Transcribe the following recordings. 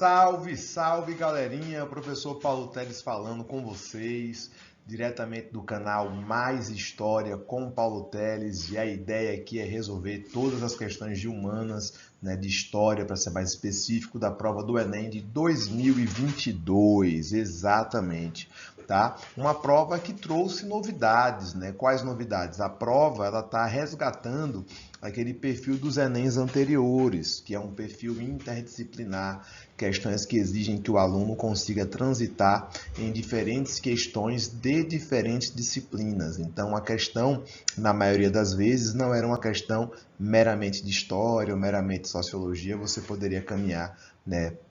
Salve, salve galerinha, professor Paulo Teles falando com vocês, diretamente do canal Mais História com Paulo Teles, e a ideia aqui é resolver todas as questões de humanas, de história, para ser mais específico, da prova do Enem de 2022, exatamente, tá? Uma prova que trouxe novidades, Quais novidades? A prova, ela está resgatando aquele perfil dos Enems anteriores, que é um perfil interdisciplinar, questões que exigem que o aluno consiga transitar em diferentes questões de diferentes disciplinas. Então, a questão, na maioria das vezes, não era uma questão meramente de história ou meramente de sociologia, você poderia caminhar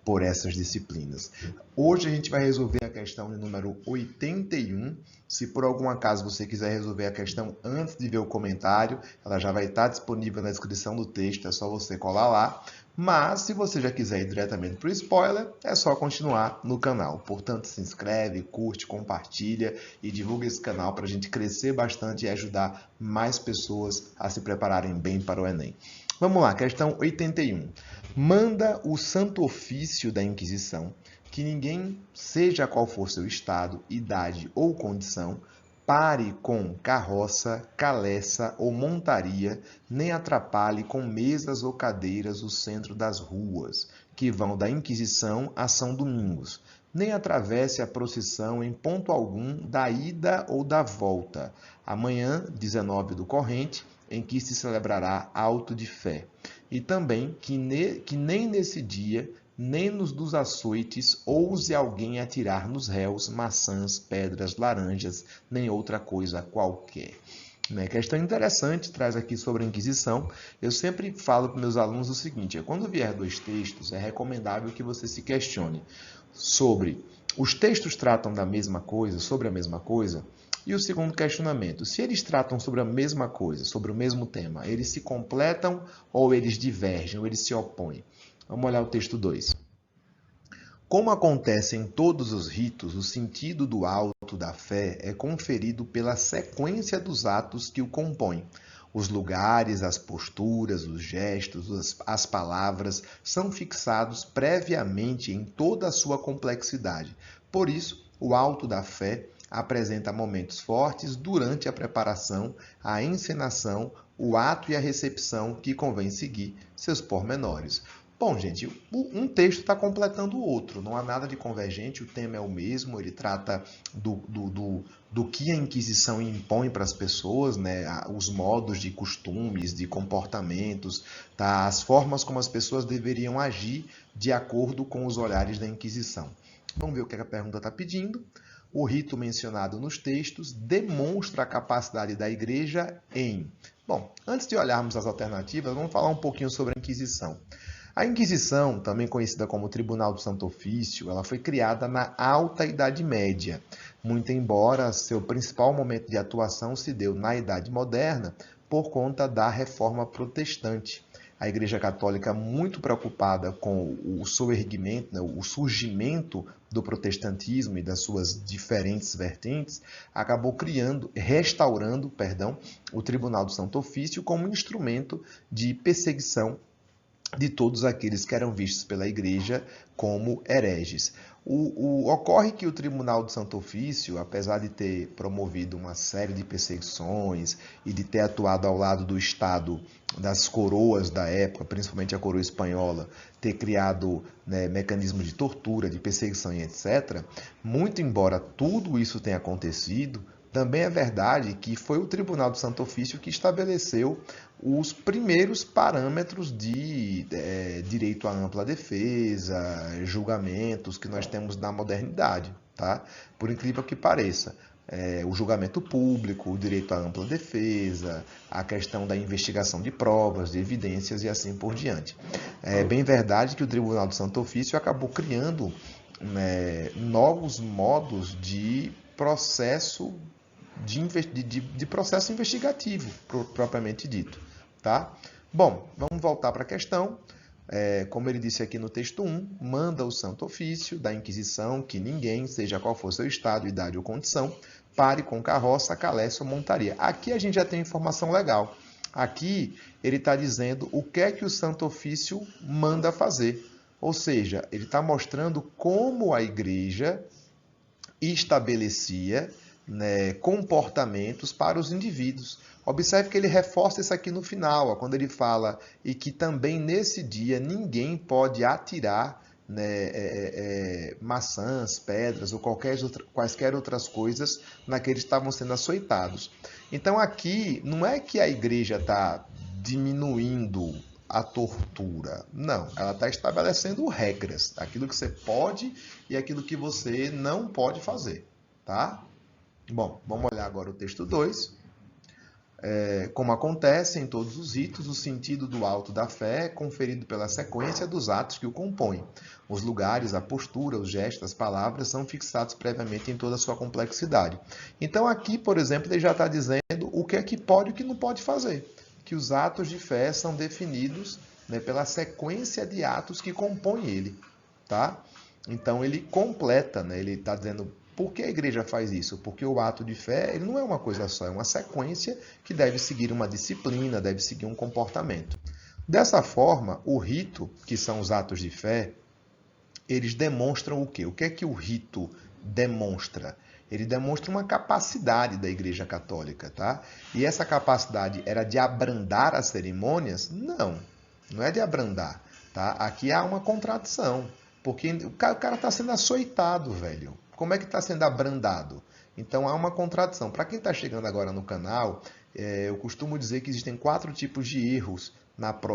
por essas disciplinas. Hoje a gente vai resolver a questão de número 81. Se por algum acaso você quiser resolver a questão antes de ver o comentário, ela já vai estar disponível na descrição do texto, é só você colar lá. Mas, se você já quiser ir diretamente para o spoiler, é só continuar no canal. Portanto, se inscreve, curte, compartilha e divulga esse canal para a gente crescer bastante e ajudar mais pessoas a se prepararem bem para o Enem. Vamos lá, questão 81. Manda o santo ofício da Inquisição que ninguém, seja qual for seu estado, idade ou condição, pare com carroça, caleça ou montaria, nem atrapalhe com mesas ou cadeiras o centro das ruas, que vão da Inquisição a São Domingos, nem atravesse a procissão em ponto algum da ida ou da volta, amanhã, 19 do corrente, em que se celebrará auto de fé, e também que nem nesse dia, nem nos dos açoites, ouse alguém atirar nos réus maçãs, pedras, laranjas, nem outra coisa qualquer. Questão interessante, traz aqui sobre a Inquisição. Eu sempre falo para meus alunos o seguinte, quando vier dois textos, é recomendável que você se questione sobre os textos tratam da mesma coisa, sobre a mesma coisa. E o segundo questionamento, se eles tratam sobre a mesma coisa, sobre o mesmo tema, eles se completam ou eles divergem, ou eles se opõem? Vamos olhar o texto 2. Como acontece em todos os ritos, o sentido do auto da fé é conferido pela sequência dos atos que o compõem. Os lugares, as posturas, os gestos, as palavras são fixados previamente em toda a sua complexidade. Por isso, o auto da fé apresenta momentos fortes durante a preparação, a encenação, o ato e a recepção que convém seguir seus pormenores. Bom, gente, um texto está completando o outro, não há nada de convergente, o tema é o mesmo, ele trata do que a Inquisição impõe para as pessoas, os modos de costumes, de comportamentos, tá? As formas como as pessoas deveriam agir de acordo com os olhares da Inquisição. Vamos ver o que a pergunta está pedindo. O rito mencionado nos textos demonstra a capacidade da Igreja em... Bom, antes de olharmos as alternativas, vamos falar um pouquinho sobre a Inquisição. A Inquisição, também conhecida como Tribunal do Santo Ofício, ela foi criada na Alta Idade Média, muito embora seu principal momento de atuação se deu na Idade Moderna por conta da Reforma Protestante. A Igreja Católica, muito preocupada com o soerguimento, o surgimento do protestantismo e das suas diferentes vertentes, acabou restaurando, o Tribunal do Santo Ofício como instrumento de perseguição de todos aqueles que eram vistos pela Igreja como hereges. Ocorre que o Tribunal do Santo Ofício, apesar de ter promovido uma série de perseguições e de ter atuado ao lado do Estado, das coroas da época, principalmente a coroa espanhola, ter criado mecanismos de tortura, de perseguição e etc., muito embora tudo isso tenha acontecido, também é verdade que foi o Tribunal do Santo Ofício que estabeleceu os primeiros parâmetros de direito à ampla defesa, julgamentos que nós temos na modernidade, tá? Por incrível que pareça. O julgamento público, o direito à ampla defesa, a questão da investigação de provas, de evidências e assim por diante. É bem verdade que o Tribunal do Santo Ofício acabou criando novos modos de processo de processo investigativo, propriamente dito. Tá? Bom, vamos voltar para a questão. Como ele disse aqui no texto 1, manda o Santo Ofício da Inquisição que ninguém, seja qual for seu estado, idade ou condição, pare com carroça, caleça ou montaria. Aqui a gente já tem informação legal. Aqui ele está dizendo o que é que o Santo Ofício manda fazer. Ou seja, ele está mostrando como a igreja estabelecia, né, comportamentos para os indivíduos. Observe que ele reforça isso aqui no final, ó, quando ele fala e que também nesse dia ninguém pode atirar, né, maçãs, pedras ou quaisquer outras coisas naqueles que estavam sendo açoitados. Então aqui não é que a igreja está diminuindo a tortura. Não, ela está estabelecendo regras, aquilo que você pode e aquilo que você não pode fazer, tá? Bom, vamos olhar agora o texto 2. Como acontece em todos os ritos, o sentido do auto da fé é conferido pela sequência dos atos que o compõem. Os lugares, a postura, os gestos, as palavras são fixados previamente em toda a sua complexidade. Então aqui, por exemplo, ele já está dizendo o que é que pode e o que não pode fazer. Que os atos de fé são definidos, né, pela sequência de atos que compõem ele, tá? Então ele completa, né? Ele está dizendo por que a igreja faz isso? Porque o ato de fé ele não é uma coisa só, é uma sequência que deve seguir uma disciplina, deve seguir um comportamento. Dessa forma, o rito, que são os atos de fé, eles demonstram o quê? O que é que o rito demonstra? Ele demonstra uma capacidade da Igreja Católica, tá? E essa capacidade era de abrandar as cerimônias? Não, não é de abrandar, tá? Aqui há uma contradição, porque o cara está sendo açoitado, velho. Como é que está sendo abrandado? Então há uma contradição. Para quem está chegando agora no canal, eu costumo dizer que existem 4 tipos de erros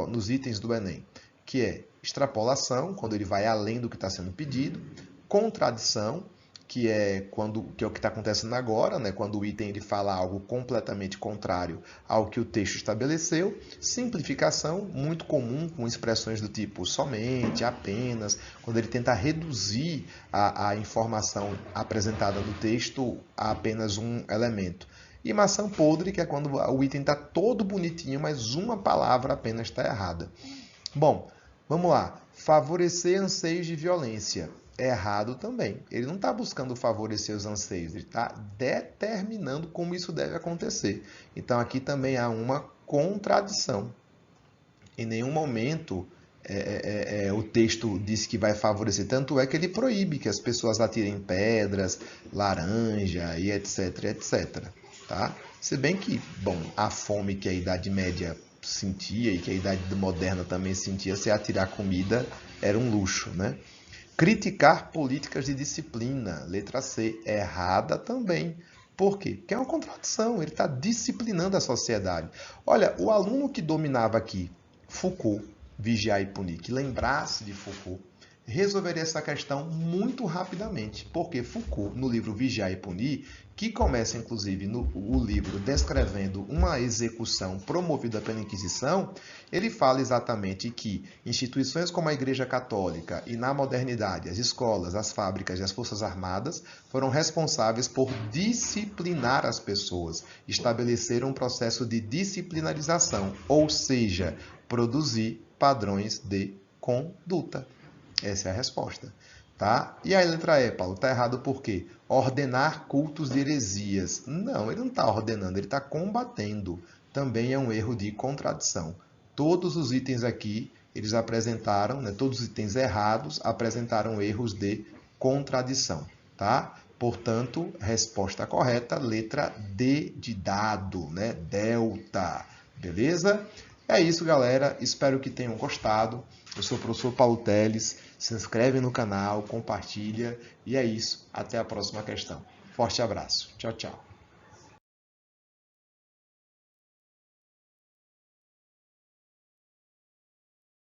nos itens do Enem, que é extrapolação, quando ele vai além do que está sendo pedido, contradição, que é o que está acontecendo agora, né? Quando o item ele fala algo completamente contrário ao que o texto estabeleceu. Simplificação, muito comum, com expressões do tipo somente, apenas, quando ele tenta reduzir a informação apresentada no texto a apenas um elemento. E maçã podre, que é quando o item está todo bonitinho, mas uma palavra apenas está errada. Bom, vamos lá. Favorecer anseios de violência. Errado também. Ele não está buscando favorecer os anseios, ele está determinando como isso deve acontecer. Então aqui também há uma contradição. Em nenhum momento o texto diz que vai favorecer, tanto é que ele proíbe que as pessoas atirem pedras, laranja e etc, etc. Tá? Se bem que, bom, a fome que a Idade Média sentia e que a Idade Moderna também sentia, se atirar comida era um luxo, né? Criticar políticas de disciplina, letra C, errada também. Por quê? Porque é uma contradição, ele está disciplinando a sociedade. Olha, o aluno que dominava aqui, Foucault, vigiar e punir, que lembrasse de Foucault, resolveria essa questão muito rapidamente. Porque Foucault, no livro Vigiar e Punir, que começa inclusive o livro descrevendo uma execução promovida pela Inquisição, ele fala exatamente que instituições como a Igreja Católica e na modernidade as escolas, as fábricas e as forças armadas foram responsáveis por disciplinar as pessoas, estabelecer um processo de disciplinarização, ou seja, produzir padrões de conduta. Essa é a resposta. Tá? E a letra E, Paulo, está errado por quê? Ordenar cultos de heresias. Não, ele não está ordenando, ele está combatendo. Também é um erro de contradição. Todos os itens aqui, eles apresentaram, né, todos os itens errados apresentaram erros de contradição. Tá? Portanto, resposta correta, letra D de dado, né? Delta. Beleza? É isso, galera. Espero que tenham gostado. Eu sou o professor Paulo Teles. Se inscreve no canal, compartilha. E é isso. Até a próxima questão. Forte abraço. Tchau, tchau.